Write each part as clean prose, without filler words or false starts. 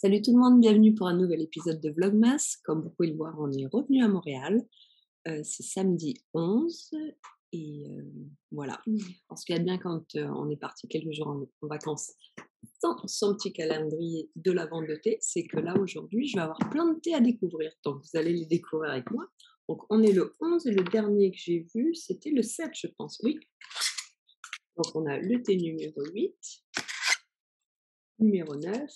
Salut tout le monde, bienvenue pour un nouvel épisode de Vlogmas. Comme vous pouvez le voir, on est revenu à Montréal. C'est samedi 11 et voilà. On se regarde bien quand on est parti quelques jours en vacances sans son petit calendrier de la vente de thé. C'est que là, aujourd'hui, je vais avoir plein de thé à découvrir. Donc, vous allez les découvrir avec moi. Donc, on est le 11 et le dernier que j'ai vu, c'était le 7, je pense. Oui. Donc, on a le thé numéro 8, numéro 9,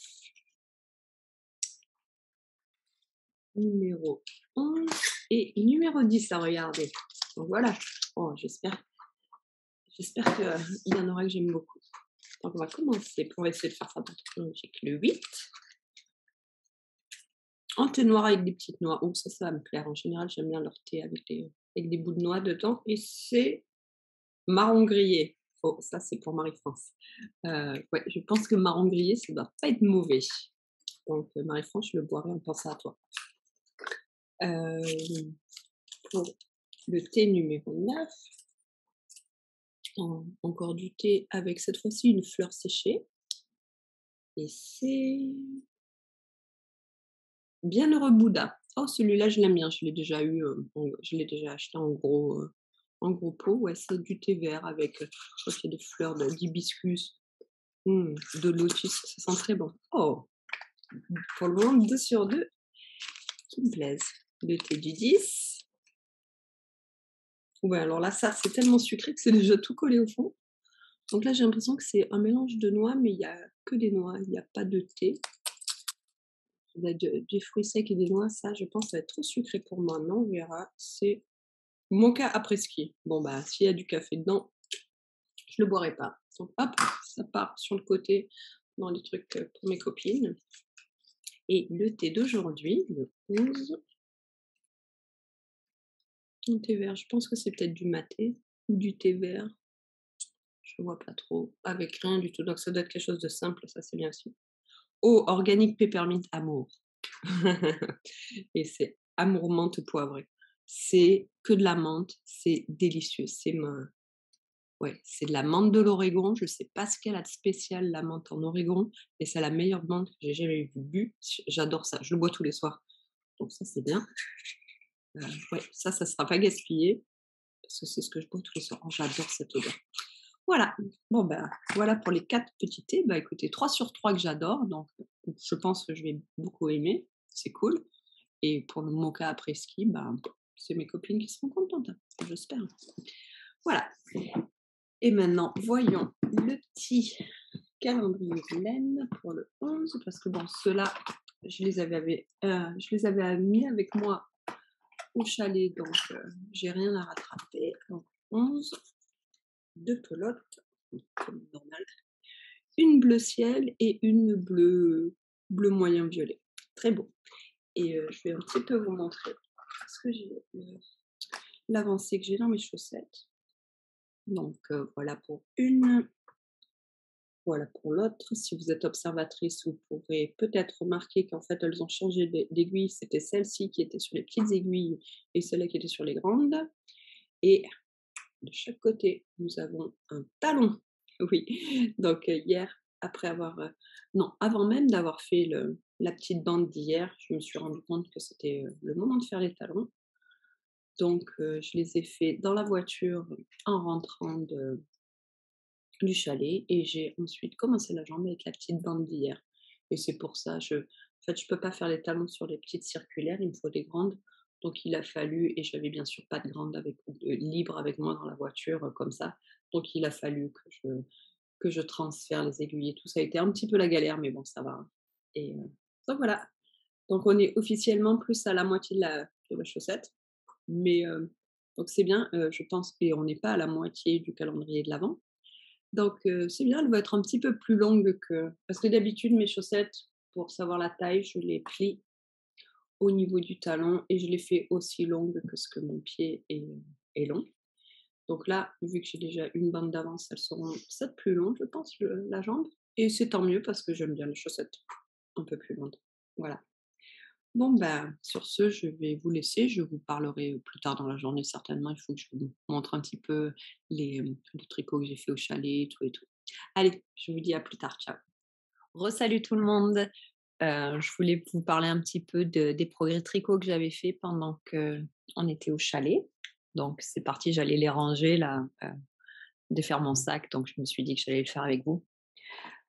numéro 11 et numéro 10 à regarder. Donc voilà. Oh, j'espère qu'il y en aura que j'aime beaucoup. Donc on va commencer. On va essayer de faire ça pour tout le monde. J'ai que le 8. En thé noir avec des petites noix. Oh, ça va me plaire. En général, j'aime bien leur thé avec des bouts de noix dedans. Et c'est marron grillé. Oh, ça, c'est pour Marie-France. Ouais, je pense que marron grillé, ça doit pas être mauvais. Donc, Marie-France, je le boirai en pensant à toi. Pour le thé numéro 9, encore du thé avec cette fois-ci une fleur séchée. Et c'est Bienheureux Bouddha. Oh, celui-là, je l'aime bien. Je l'ai déjà eu, je l'ai déjà acheté en gros pot. Ouais, c'est du thé vert avec, je crois qu'il y a des fleurs d'hibiscus, de lotus. Ça sent très bon. Oh, pour le moment, 2 sur 2 qui me plaisent. Le thé du 10. Ouais, alors là, ça, c'est tellement sucré que c'est déjà tout collé au fond. Donc là, j'ai l'impression que c'est un mélange de noix, mais il y a que des noix, il y a pas de thé. Ça va être des fruits secs et des noix, ça, je pense, ça va être trop sucré pour moi, mais on verra. C'est mocha après-ski. Bon, bah, s'il y a du café dedans, je le boirai pas. Donc hop, ça part sur le côté dans les trucs, pour mes copines. Et le thé d'aujourd'hui, le 11, un thé vert, je pense que c'est peut-être du maté ou du thé vert, je vois pas trop, avec rien du tout, donc ça doit être quelque chose de simple, ça c'est bien sûr. Oh, organique peppermint amour. Et c'est amour menthe poivrée. C'est que de la menthe, c'est délicieux. Ouais, c'est de la menthe de l'Oregon. Je sais pas ce qu'elle a de spécial, la menthe en Oregon, mais c'est la meilleure menthe que j'ai jamais bu. J'adore ça. Je le bois tous les soirs. Donc ça, c'est bien. Ouais, ça sera pas gaspillé parce que c'est ce que je bois tous les soirs. Oh, j'adore cette odeur. Voilà. Bon, ben, voilà pour les 4 petits thés. Bah, écoutez, 3 sur 3 que j'adore, donc je pense que je vais beaucoup aimer. C'est cool. Et pour le mocha après ski, bah, c'est mes copines qui seront contentes, j'espère. Voilà. Et maintenant, voyons le petit calendrier de laine pour le 11, parce que bon, ceux-là, je les avais mis avec moi au chalet, donc j'ai rien à rattraper. Donc 11, 2 pelotes, comme normal, une bleu ciel et une bleu moyen violet. Très beau. Et je vais un petit peu vous montrer ce que j'ai, l'avancée que j'ai dans mes chaussettes. Donc voilà pour une. Voilà pour l'autre. Si vous êtes observatrice, vous pourrez peut-être remarquer qu'en fait, elles ont changé d'aiguille. C'était celle-ci qui était sur les petites aiguilles et celle-là qui était sur les grandes. Et de chaque côté, nous avons un talon. Oui, donc hier, après avoir, non, avant même d'avoir fait la petite bande d'hier, je me suis rendu compte que c'était le moment de faire les talons. Donc, je les ai fait dans la voiture en rentrant du chalet et j'ai ensuite commencé la jambe avec la petite bande d'hier. Et c'est pour ça, en fait, je peux pas faire les talons sur les petites circulaires, il me faut des grandes. Donc il a fallu, et j'avais bien sûr pas de grandes libre avec moi dans la voiture comme ça. Donc il a fallu que je transfère les aiguilles et tout. Ça a été un petit peu la galère, mais bon, ça va. Et donc voilà. Donc on est officiellement plus à la moitié de la chaussette. Mais donc c'est bien, je pense, et on n'est pas à la moitié du calendrier de l'avant. Donc c'est bien, elle va être un petit peu plus longue que parce que d'habitude mes chaussettes, pour savoir la taille, je les plie au niveau du talon et je les fais aussi longues que ce que mon pied est long. Donc là, vu que j'ai déjà une bande d'avance, elles seront peut-être plus longues, je pense, la jambe. Et c'est tant mieux parce que j'aime bien les chaussettes un peu plus longues. Voilà. Bon, ben, sur ce, je vais vous laisser. Je vous parlerai plus tard dans la journée, certainement. Il faut que je vous montre un petit peu les tricots que j'ai fait au chalet, tout et tout. Allez, je vous dis à plus tard. Ciao. Re-salut tout le monde. Je voulais vous parler un petit peu des progrès tricot que j'avais fait pendant qu'on était au chalet. Donc c'est parti, j'allais les ranger là, de faire mon sac, donc je me suis dit que j'allais le faire avec vous.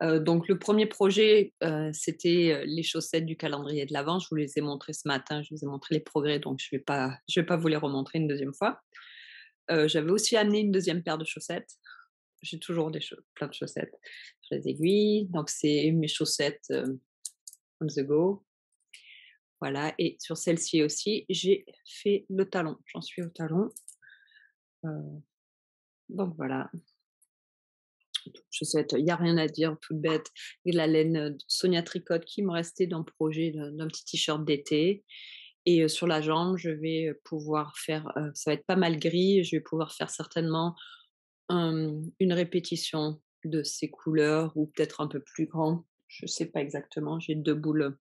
Donc le premier projet, c'était, les chaussettes du calendrier de l'Avent. Je vous les ai montrées ce matin, je vous ai montré les progrès, donc je vais pas vous les remontrer une deuxième fois. J'avais aussi amené une deuxième paire de chaussettes. J'ai toujours plein de chaussettes. Sur les aiguilles, donc c'est mes chaussettes, on the go. Voilà, et sur celle-ci aussi, j'ai fait le talon. J'en suis au talon. Heu, donc voilà, chaussettes, il y a rien à dire, toute bête. Et de la laine, de Sonia Tricotte qui me restait d'un projet d'un petit t-shirt d'été. Et sur la jambe, je vais, pouvoir faire, ça va être pas mal gris, je vais pouvoir faire certainement, une répétition de ces couleurs ou peut-être un peu plus grand. Je sais pas exactement, j'ai 2 boules,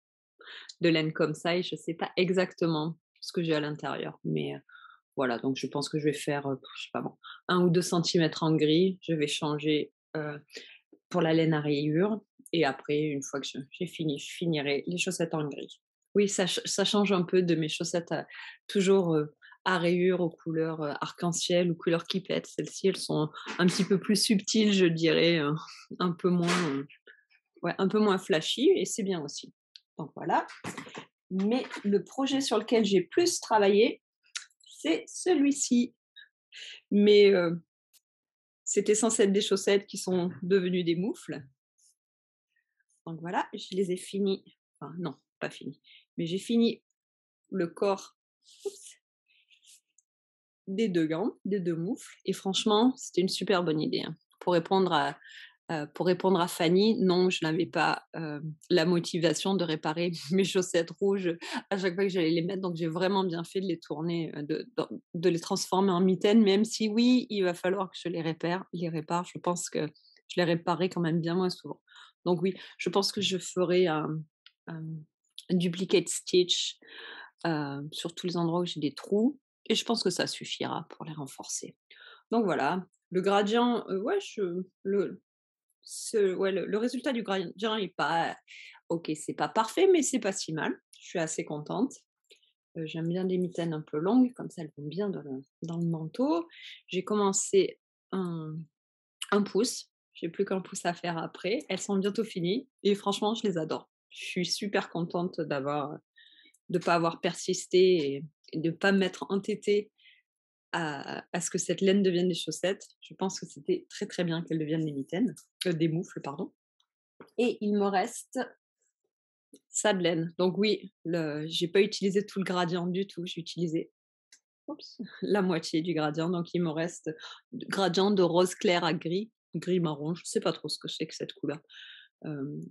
de laine comme ça et je sais pas exactement ce que j'ai à l'intérieur. Mais, voilà, donc je pense que je vais faire, je sais pas moi, 1 ou 2 centimètres en gris. Je vais changer, pour la laine à rayures et après une fois que j'ai fini, je finirai les chaussettes en gris. Oui, ça change un peu de mes chaussettes à toujours, à rayures aux couleurs, arc-en-ciel ou couleurs qui pètent. Celles-ci, elles sont un petit peu plus subtiles, je dirais, un peu moins, ouais, un peu moins flashy et c'est bien aussi. Donc voilà. Mais le projet sur lequel j'ai plus travaillé, c'est celui-ci. Mais, c'était censé être des chaussettes qui sont devenues des moufles. Donc voilà, je les ai finis, enfin non, pas finis, mais j'ai fini le corps, oups, des 2 gants, des 2 moufles et franchement, c'était une super bonne idée, hein. Pour répondre à Fanny, non, je n'avais pas, la motivation de réparer mes chaussettes rouges à chaque fois que j'allais les mettre, donc j'ai vraiment bien fait de les tourner, de les transformer en mitaines, même si oui, il va falloir que je les répare. Je pense que je les réparerai quand même bien moins souvent. Donc oui, je pense que je ferai un duplicate stitch, sur tous les endroits où j'ai des trous et je pense que ça suffira pour les renforcer. Donc voilà, le gradient, ouais, ouais, le résultat du gradient est pas OK, c'est pas parfait, mais c'est pas si mal. Je suis assez contente. J'aime bien des mitaines un peu longues, comme ça elles vont bien dans le manteau. J'ai commencé un un pouce, j'ai plus qu'un pouce à faire après. Elles sont bientôt finies et franchement, je les adore. Je suis super contente de pas avoir persisté et de pas m'être entêtée à ce que cette laine devienne des chaussettes. Je pense que c'était très, très bien qu'elle devienne des moufles, pardon. Et il me reste ça de laine. Donc oui, j'ai pas utilisé tout le gradient du tout. J'ai utilisé, oups, la moitié du gradient. Donc il me reste gradient de rose clair à gris, gris marron. Je sais pas trop ce que c'est que cette couleur.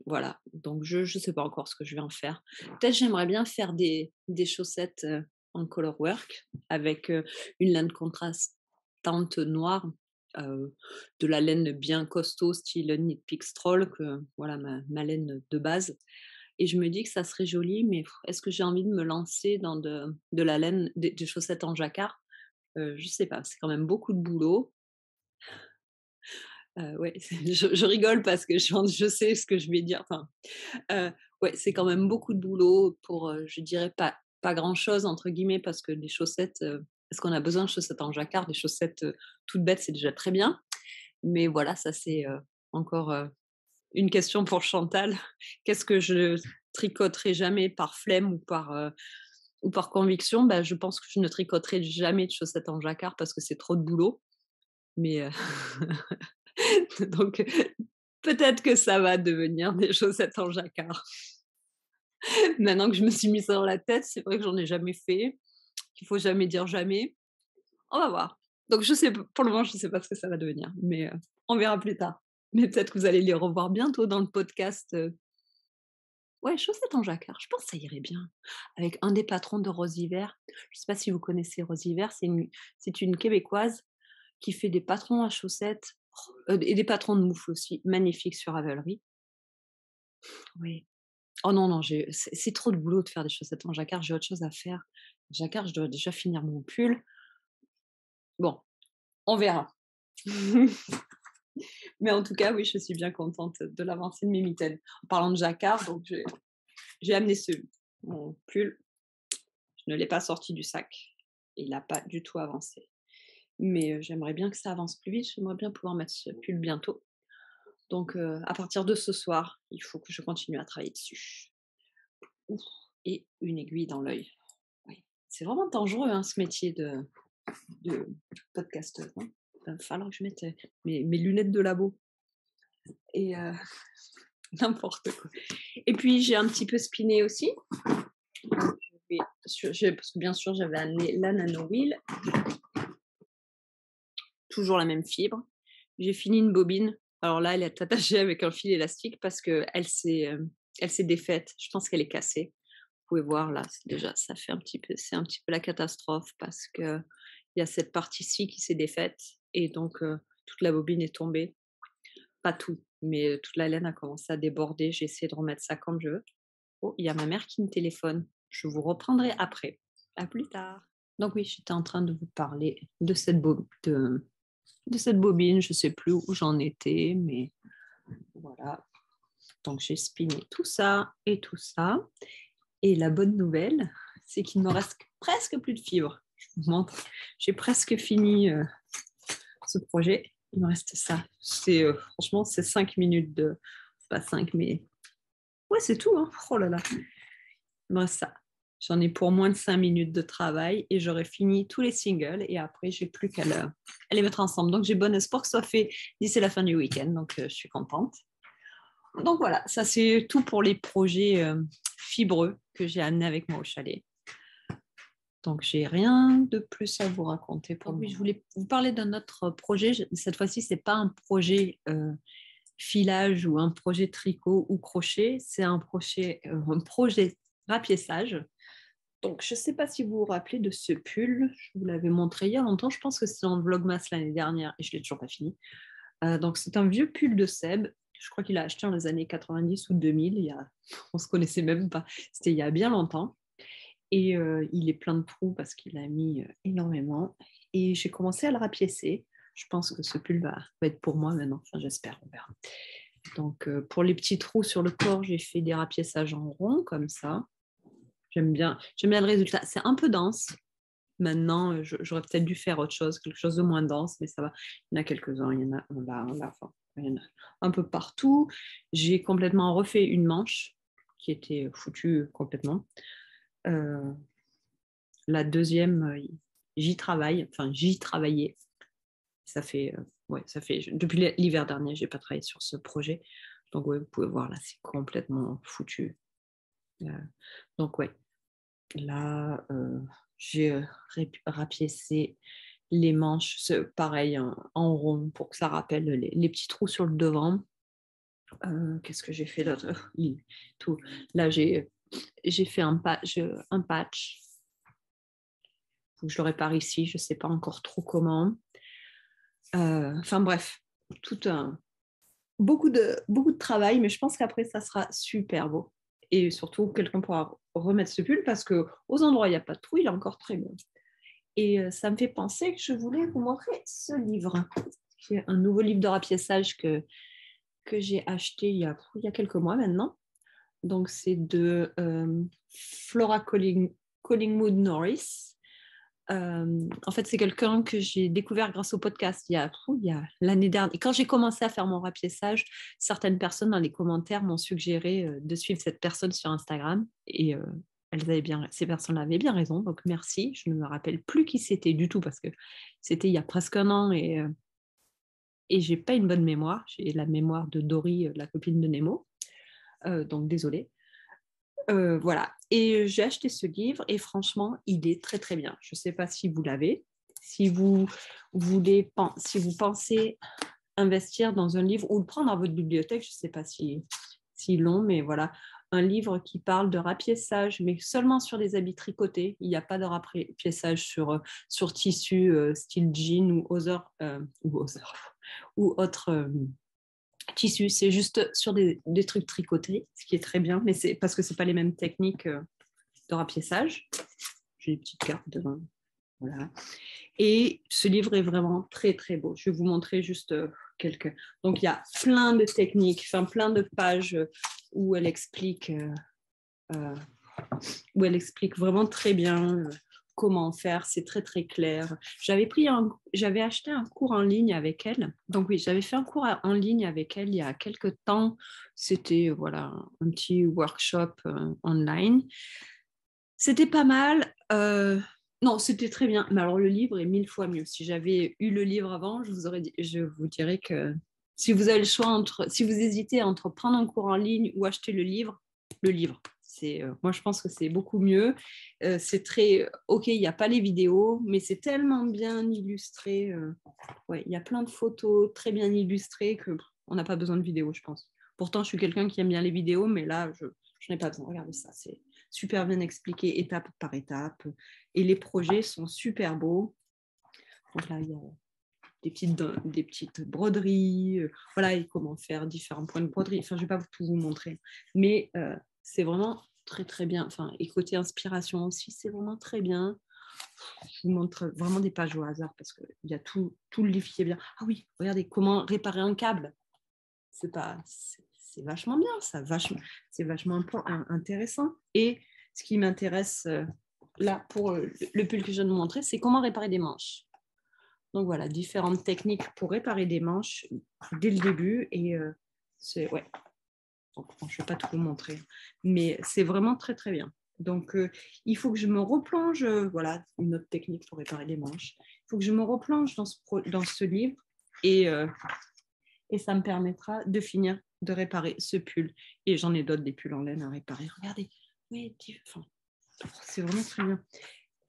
Voilà. Donc je sais pas encore ce que je vais en faire. Peut-être j'aimerais bien faire des chaussettes en color work avec une laine contrastante noire. De la laine bien costaud, style Knit Pix Stroll, que voilà ma laine de base. Et je me dis que ça serait joli, mais est-ce que j'ai envie de me lancer dans de la laine, des chaussettes en jacquard? Je sais pas, c'est quand même beaucoup de boulot. Ouais, je rigole parce que je sais ce que je vais dire, enfin, ouais, c'est quand même beaucoup de boulot pour, je dirais pas «grand-chose» entre guillemets parce que des chaussettes, est-ce qu'on a besoin de chaussettes en jacquard? Des chaussettes, toutes bêtes, c'est déjà très bien. Mais voilà, ça c'est, encore, une question pour Chantal. Qu'est-ce que je tricoterai jamais par flemme ou par conviction? Bah, je pense que je ne tricoterai jamais de chaussettes en jacquard parce que c'est trop de boulot. Mais, donc peut-être que ça va devenir des chaussettes en jacquard. Maintenant que je me suis mis ça dans la tête, c'est vrai que j'en ai jamais fait, qu'il faut jamais dire jamais. On va voir. Donc je sais p pour le moment, je sais pas ce que ça va devenir, mais, on verra plus tard. Mais peut-être que vous allez les revoir bientôt dans le podcast, ouais, chaussettes en jacquard, je pense que ça irait bien. Avec un des patrons de Rose Hiver. Je sais pas si vous connaissez Rose Hiver, c'est une québécoise qui fait des patrons à chaussettes, et des patrons de moufles aussi, magnifiques sur Ravelry. Oui. Oh non, non, c'est trop de boulot de faire des chaussettes en jacquard, j'ai autre chose à faire. Jacquard, je dois déjà finir mon pull. Bon, on verra. Mais en tout cas, oui, je suis bien contente de l'avancée de mes mitaines. En parlant de jacquard, donc j'ai amené mon pull. Je ne l'ai pas sorti du sac. Il n'a pas du tout avancé. Mais j'aimerais bien que ça avance plus vite. J'aimerais bien pouvoir mettre ce pull bientôt. Donc, à partir de ce soir, il faut que je continue à travailler dessus. Ouf, et une aiguille dans l'œil. Oui. C'est vraiment dangereux, hein, ce métier de podcasteuse. Hein. Il va falloir que je mette mes lunettes de labo. Et n'importe quoi. Et puis, j'ai un petit peu spiné aussi. Parce que bien sûr, j'avais amené la Nano Wheel. Toujours la même fibre. J'ai fini une bobine. Alors là, elle est attachée avec un fil élastique parce qu'elle s'est défaite. Je pense qu'elle est cassée. Vous pouvez voir là, déjà, ça fait c'est un petit peu la catastrophe parce qu'il y a cette partie-ci qui s'est défaite et donc toute la bobine est tombée. Pas tout, mais toute la laine a commencé à déborder. J'ai essayé de remettre ça comme je veux. Oh, il y a ma mère qui me téléphone. Je vous reprendrai après. À plus tard. Donc oui, j'étais en train de vous parler de cette bobine. Je ne sais plus où j'en étais, mais voilà. Donc j'ai spiné tout ça et tout ça. Et la bonne nouvelle, c'est qu'il me reste presque plus de fibres. Je vous montre. J'ai presque fini ce projet. Il me reste ça. Franchement, c'est 5 minutes de... Pas 5, mais... Ouais, c'est tout. Hein. Oh là là. Il me reste ça. J'en ai pour moins de 5 minutes de travail et j'aurai fini tous les singles et après, j'ai plus qu'à les mettre ensemble. Donc, j'ai bon espoir que ce soit fait d'ici la fin du week-end. Donc, je suis contente. Donc, voilà, ça, c'est tout pour les projets fibreux que j'ai amenés avec moi au chalet. Donc, j'ai rien de plus à vous raconter pour le moment. Je voulais vous parler d'un autre projet. Cette fois-ci, ce n'est pas un projet filage ou un projet tricot ou crochet. C'est un projet rapiessage. Donc, je ne sais pas si vous vous rappelez de ce pull. Je vous l'avais montré il y a longtemps. Je pense que c'était en Vlogmas l'année dernière et je ne l'ai toujours pas fini. Donc, c'est un vieux pull de Seb. Je crois qu'il a acheté dans les années 90 ou 2000. On ne se connaissait même pas. C'était il y a bien longtemps. Et il est plein de trous parce qu'il a mis énormément. Et j'ai commencé à le rapiécer. Je pense que ce pull va être pour moi maintenant. Enfin, j'espère, on verra. Donc, pour les petits trous sur le corps, j'ai fait des rapiessages en rond, comme ça. J'aime bien le résultat. C'est un peu dense. Maintenant, j'aurais peut-être dû faire autre chose, quelque chose de moins dense, mais ça va. Il y en a quelques-uns, il y en a un peu partout. J'ai complètement refait une manche qui était foutue complètement. La deuxième, j'y travaillais. Ça fait depuis l'hiver dernier, j'ai pas travaillé sur ce projet. Donc ouais, vous pouvez voir là, c'est complètement foutu. Donc ouais, là, j'ai rapiécé les manches, pareil, en rond pour que ça rappelle les petits trous sur le devant. Qu'est-ce que j'ai fait d'autre? Tout. Là, j'ai fait un patch. Faut que je le répare ici, je ne sais pas encore trop comment. Enfin bref, beaucoup de travail, mais je pense qu'après, ça sera super beau. Et surtout, quelqu'un pourra remettre ce pull parce qu'aux endroits où il n'y a pas de trou, il est encore très bon. Et ça me fait penser que je voulais vous montrer ce livre, qui est un nouveau livre de rapiessage que j'ai acheté il y a quelques mois maintenant. Donc, c'est de Flora Collingwood Norris. En fait, c'est quelqu'un que j'ai découvert grâce au podcast il y a l'année dernière. Et quand j'ai commencé à faire mon rapiessage, certaines personnes dans les commentaires m'ont suggéré de suivre cette personne sur Instagram. Et ces personnes avaient bien raison. Donc, merci. Je ne me rappelle plus qui c'était du tout parce que c'était il y a presque un an et j'ai pas une bonne mémoire. J'ai la mémoire de Dory, la copine de Nemo. Donc, désolée. Voilà. Et j'ai acheté ce livre et franchement, il est très très bien. Je ne sais pas si vous l'avez. Si vous pensez investir dans un livre ou le prendre dans votre bibliothèque, je ne sais pas si long, mais voilà, un livre qui parle de rapiessage, mais seulement sur des habits tricotés. Il n'y a pas de rapiessage sur tissu style jean ou autre tissu, c'est juste sur des trucs tricotés, ce qui est très bien, mais c'est parce que c'est pas les mêmes techniques de rapiessage. J'ai des petites cartes devant. Voilà. Et ce livre est vraiment très très beau. Je vais vous montrer juste quelques. Donc il y a plein de techniques, plein de pages où elle explique euh, où elle explique vraiment très bien comment faire, c'est très très clair. J'avais acheté un cours en ligne avec elle. Donc oui, j'avais fait un cours en ligne avec elle il y a quelques temps. C'était voilà, un petit workshop online. C'était pas mal. Non, c'était très bien. Mais alors le livre est 1000 fois mieux. Si j'avais eu le livre avant, je vous dirais que si vous avez le choix si vous hésitez entre prendre un cours en ligne ou acheter le livre. Moi, je pense que c'est beaucoup mieux. C'est très, ok, il n'y a pas les vidéos, mais c'est tellement bien illustré. Ouais, il y a plein de photos très bien illustrées que on n'a pas besoin de vidéos, je pense. Pourtant, je suis quelqu'un qui aime bien les vidéos, mais là, je n'ai pas besoin. Regardez ça, c'est super bien expliqué étape par étape. Et les projets sont super beaux. Donc là, il y a des petites broderies, voilà, et comment faire différents points de broderie. Enfin, je ne vais pas tout vous montrer, mais c'est vraiment très, très bien. Enfin, et côté inspiration aussi, c'est vraiment très bien. Je vous montre vraiment des pages au hasard parce qu'il y a tout le livre qui est bien. Ah oui, regardez, comment réparer un câble. C'est vachement bien, c'est vachement intéressant. Et ce qui m'intéresse là pour le pull que je viens de vous montrer, c'est comment réparer des manches. Donc voilà, différentes techniques pour réparer des manches dès le début. Et ouais. Donc, je ne vais pas tout vous montrer, mais c'est vraiment très très bien. Donc il faut que je me replonge, voilà, une autre technique pour réparer des manches. Il faut que je me replonge dans ce livre et ça me permettra de finir de réparer ce pull. Et j'en ai d'autres des pulls en laine à réparer. Regardez, oui, c'est vraiment très bien.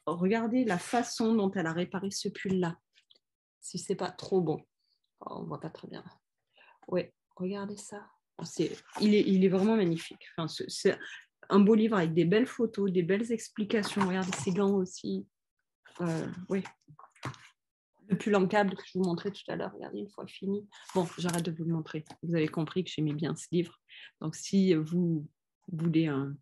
Regardez la façon dont elle a réparé ce pull-là. Si c'est pas trop bon. Oh, on voit pas très bien. Ouais, regardez ça. Il est vraiment magnifique. Enfin, c'est un beau livre avec des belles photos, des belles explications. Regardez ses gants aussi. Oui. Le pull en câble que je vous montrais tout à l'heure, regardez, une fois fini. Bon, j'arrête de vous le montrer. Vous avez compris que j'aimais bien ce livre. Donc, si vous voulez un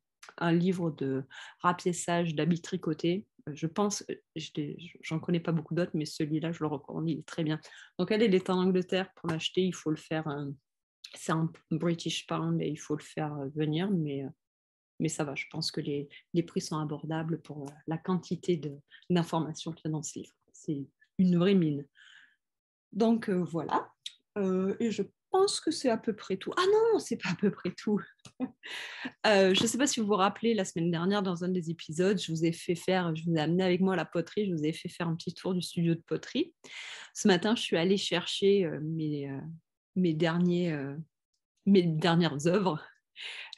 livre de rapiessage, d'habits tricotés, je pense, j'en connais pas beaucoup d'autres, mais celui-là, je le recommande, il est très bien. Donc, elle est en Angleterre. Pour l'acheter, il faut le faire, c'est un British Pound et il faut le faire venir, mais ça va, je pense que les prix sont abordables pour la quantité d'informations qu'il y a dans ce livre. C'est une vraie mine. Donc voilà. Et je pense que c'est à peu près tout. Ah non, c'est pas à peu près tout. Je ne sais pas si vous vous rappelez, la semaine dernière, dans un des épisodes, je vous ai amené avec moi à la poterie, je vous ai fait faire un petit tour du studio de poterie. Ce matin, je suis allée chercher mes dernières œuvres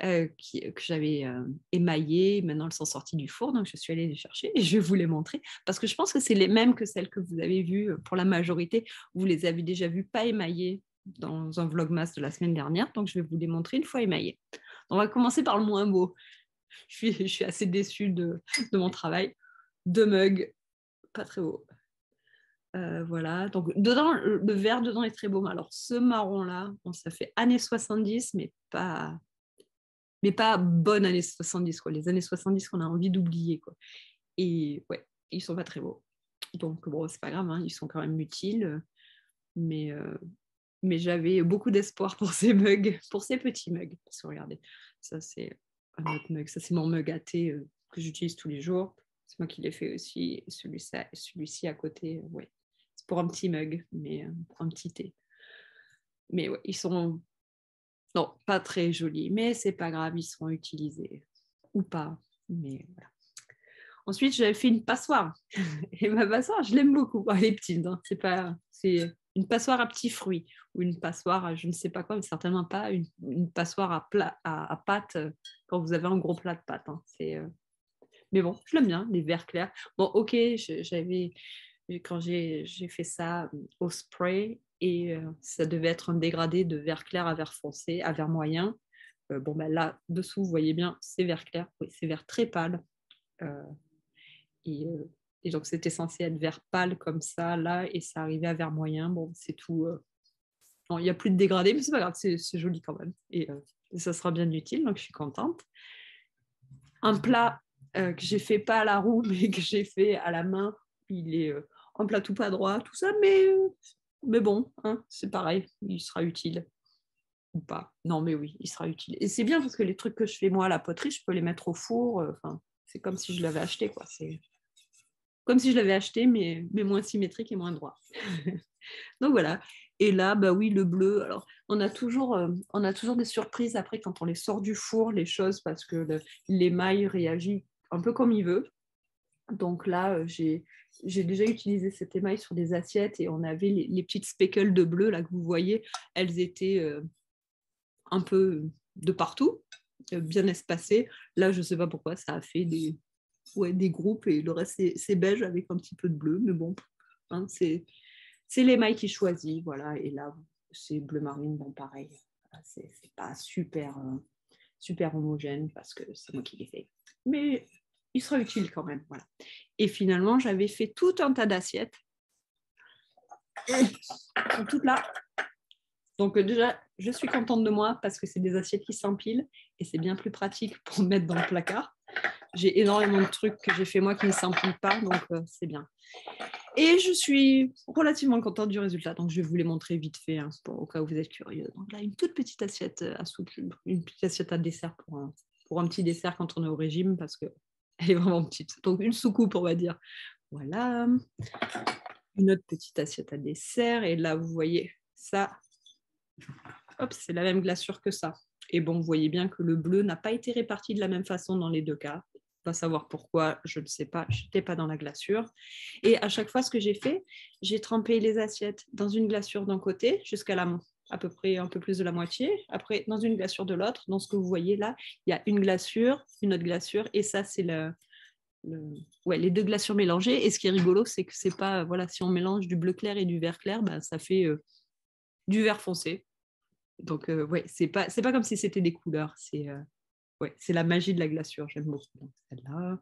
que j'avais émaillées. Maintenant, elles sont sorties du four, donc je suis allée les chercher et je vais vous les montrer parce que je pense que c'est les mêmes que celles que vous avez vues pour la majorité. Vous les avez déjà vues pas émaillées dans un vlogmas de la semaine dernière, donc je vais vous les montrer une fois émaillées. On va commencer par le moins beau. Je suis assez déçue de mon travail. 2 mugs, pas très beau. Voilà, donc dedans, le vert dedans est très beau. Alors ce marron-là, bon, ça fait années 70, mais pas bonne années 70, quoi. Les années 70 qu'on a envie d'oublier, quoi. Et ouais, ils sont pas très beaux. Donc bon, c'est pas grave, hein, ils sont quand même utiles. Mais, mais j'avais beaucoup d'espoir pour ces mugs, pour ces petits mugs. Parce que regardez, ça c'est un autre mug. Ça c'est mon mug à thé que j'utilise tous les jours. C'est moi qui l'ai fait aussi. Celui-ci à côté, ouais. C'est pour un petit mug, mais un petit thé. Mais ouais, ils sont non, pas très jolis, mais c'est pas grave, ils seront utilisés ou pas. Mais voilà. Ensuite, j'avais fait une passoire. Et ma passoire, je l'aime beaucoup. Elle est petite, hein. C'est une passoire à petits fruits ou une passoire à je ne sais pas quoi, mais certainement pas une passoire à pâte quand vous avez un gros plat de pâtes. Hein. Mais bon, je l'aime bien, les verts clairs. Bon, ok, quand j'ai fait ça au spray et ça devait être un dégradé de vert clair à vert foncé, à vert moyen. Bon, ben là, dessous, vous voyez bien, c'est vert clair, oui, c'est vert très pâle. Euh, et donc, c'était censé être vert pâle comme ça, là, et ça arrivait à vert moyen. Bon, c'est tout. Il n'y a plus de dégradé, mais c'est pas grave, c'est joli quand même. Et ça sera bien utile, donc je suis contente. Un plat que j'ai fait pas à la roue, mais que j'ai fait à la main, il est en plat tout pas droit, tout ça, mais bon, hein, c'est pareil, il sera utile. ou pas. Non, mais oui, il sera utile. Et c'est bien parce que les trucs que je fais moi à la poterie, je peux les mettre au four. C'est comme si je l'avais acheté, quoi. C'est comme si je l'avais acheté, mais moins symétrique et moins droit. Donc voilà. Et là, bah oui, le bleu. Alors, on a toujours des surprises après quand on les sort du four, les choses, parce que l'émail réagit un peu comme il veut. Donc là, j'ai déjà utilisé cet émail sur des assiettes et on avait les petites speckles de bleu là que vous voyez. Elles étaient un peu de partout, bien espacées. Là, je ne sais pas pourquoi, ça a fait des groupes et le reste, c'est beige avec un petit peu de bleu. Mais bon, hein, c'est l'émail qui choisit. Voilà. Et là, c'est bleu marine, bon, pareil. Voilà, c'est pas super homogène parce que c'est moi qui l'ai fait. Mais il sera utile quand même. Voilà. Et finalement, j'avais fait tout un tas d'assiettes. Elles sont toutes là. Donc déjà, je suis contente de moi parce que c'est des assiettes qui s'empilent et c'est bien plus pratique pour mettre dans le placard. J'ai énormément de trucs que j'ai fait moi qui ne s'empilent pas, donc c'est bien. Et je suis relativement contente du résultat, donc je vais vous les montrer vite fait au cas où vous êtes curieux. Donc là, une toute petite assiette à soupe, une petite assiette à dessert pour un petit dessert quand on est au régime parce qu'elle est vraiment petite. Donc une soucoupe, on va dire. Voilà. Une autre petite assiette à dessert et là, vous voyez ça. Hop, c'est la même glaçure que ça. Et bon, vous voyez bien que le bleu n'a pas été réparti de la même façon dans les deux cas. Pas savoir pourquoi, je ne sais pas, je n'étais pas dans la glaçure. Et à chaque fois, ce que j'ai fait, j'ai trempé les assiettes dans une glaçure d'un côté jusqu'à à peu près un peu plus de la moitié. Après, dans une glaçure de l'autre. Dans ce que vous voyez là, il y a une glaçure, une autre glaçure, et ça, c'est les deux glaçures mélangées. Et ce qui est rigolo, c'est que c'est pas, voilà, si on mélange du bleu clair et du vert clair, ben, ça fait du vert foncé. Donc, c'est pas comme si c'était des couleurs. C'est la magie de la glaçure. J'aime beaucoup. Donc, celle-là.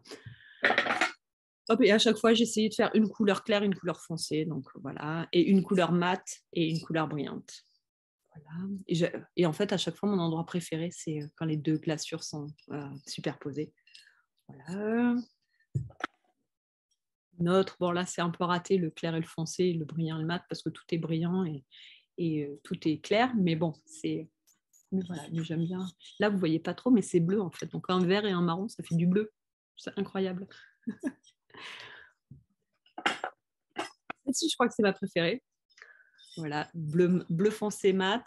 Hop, et à chaque fois, j'ai essayé de faire une couleur claire, une couleur foncée. Donc, voilà. Et une couleur mate et une couleur brillante. Voilà. Et en fait, à chaque fois, mon endroit préféré, c'est quand les deux glaçures sont superposées. Voilà. Une autre, bon, là, c'est un peu raté, le clair et le foncé, le brillant et le mat, parce que tout est brillant et tout est clair. Mais bon, mais voilà, mais j'aime bien. Là, vous voyez pas trop, mais c'est bleu en fait. Donc un vert et un marron, ça fait du bleu. C'est incroyable. Celle-ci, je crois que c'est ma préférée. Voilà, bleu foncé mat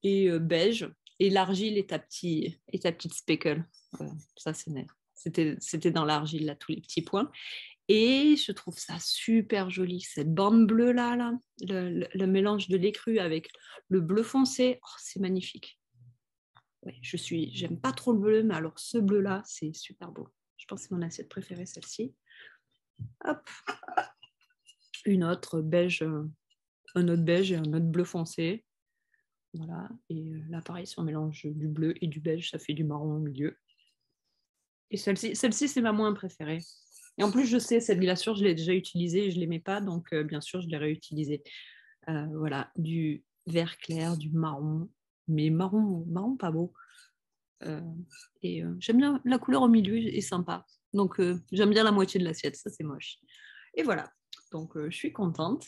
et beige. Et l'argile est ta petite speckle. Voilà, ça, c'était dans l'argile, là, tous les petits points. Et je trouve ça super joli, cette bande bleue là, le mélange de l'écru avec le bleu foncé, oh, c'est magnifique. Ouais, j'aime pas trop le bleu, mais alors ce bleu là, c'est super beau. Je pense que c'est mon assiette préférée, celle-ci. Hop, une autre beige, un autre beige et un autre bleu foncé. Voilà, et là pareil, si on mélange du bleu et du beige, ça fait du marron au milieu. Et celle-ci, c'est ma moins préférée. Et en plus, je sais, cette glaçure, je l'ai déjà utilisée et je ne l'aimais pas, donc bien sûr, je l'ai réutilisée. Voilà, du vert clair, du marron, mais marron pas beau. Et j'aime bien la couleur au milieu, est sympa. Donc, j'aime bien la moitié de l'assiette, ça c'est moche. Et voilà, donc je suis contente.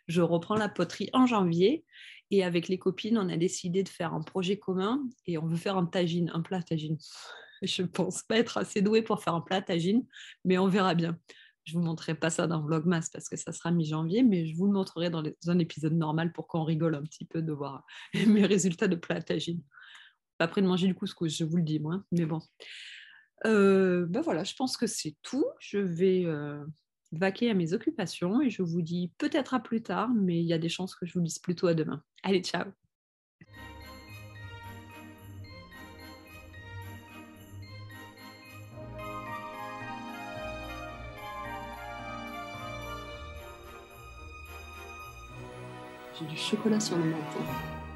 Je reprends la poterie en janvier et avec les copines, on a décidé de faire un projet commun et on veut faire un plat tagine. Je ne pense pas être assez douée pour faire un plat tagine, mais on verra bien. Je ne vous montrerai pas ça dans Vlogmas parce que ça sera mi-janvier, mais je vous le montrerai dans un épisode normal pour qu'on rigole un petit peu de voir mes résultats de plat tagine. Pas près de manger du couscous, je vous le dis, moi, mais bon. Ben voilà, je pense que c'est tout. Je vais vaquer à mes occupations et je vous dis peut-être à plus tard, mais il y a des chances que je vous dise plutôt à demain. Allez, ciao! J'ai du chocolat sur le menton.